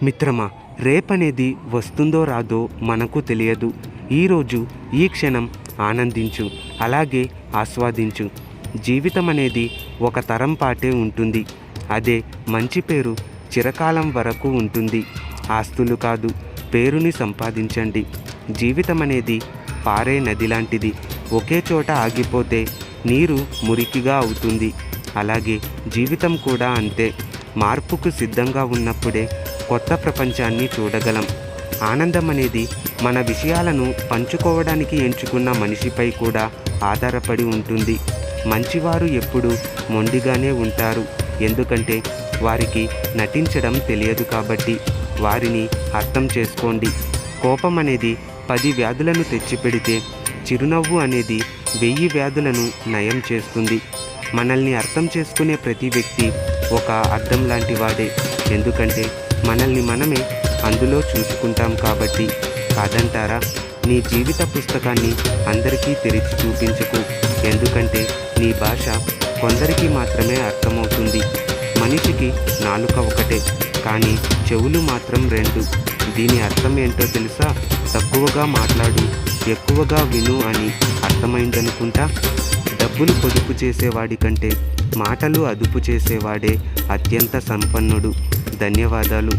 మిత్రమా, రేపనేది వస్తుందో రాదో మనకు తెలియదు. ఈరోజు ఈ క్షణం ఆనందించు, అలాగే ఆస్వాదించు. జీవితం అనేది ఒక తరం పాటే ఉంటుంది. అదే మంచి పేరు చిరకాలం వరకు ఉంటుంది. ఆస్తులు కాదు, పేరుని సంపాదించండి. జీవితం అనేది పారే నది లాంటిది. ఒకే చోట ఆగిపోతే నీరు మురికిగా అవుతుంది. అలాగే జీవితం కూడా అంతే. మార్పుకు సిద్ధంగా ఉన్నప్పుడే కొత్త ప్రపంచాన్ని చూడగలం. ఆనందం అనేది మన విషయాలను పంచుకోవడానికి ఎంచుకున్న మనిషిపై కూడా ఆధారపడి ఉంటుంది. మంచివారు ఎప్పుడూ మొండిగానే ఉంటారు, ఎందుకంటే వారికి నటించడం తెలియదు కాబట్టి. వారిని అర్థం చేసుకోండి. కోపం అనేది 10 వ్యాధులను తెచ్చిపెడితే, చిరునవ్వు అనేది 1000 వ్యాధులను నయం చేస్తుంది. మనల్ని అర్థం చేసుకునే ప్రతి వ్యక్తి ఒక అద్దం లాంటి వాడే, ఎందుకంటే మనల్ని మనమే అందులో చూసుకుంటాం కాబట్టి. కాదంటారా? నీ జీవిత పుస్తకాన్ని అందరికీ తెరిచి చూపించకు, ఎందుకంటే నీ భాష కొందరికి మాత్రమే అర్థమవుతుంది. మనిషికి నాలుక ఒకటే, కానీ చెవులు మాత్రం 2. దీని అర్థం ఏంటో తెలుసా? తక్కువగా మాట్లాడు, ఎక్కువగా విను అని అర్థమైందనుకుంటా. డబ్బులు పొదుపు చేసేవాడి కంటే మాటలు అదుపు చేసేవాడే అత్యంత సంపన్నుడు. ధన్యవాదాలు.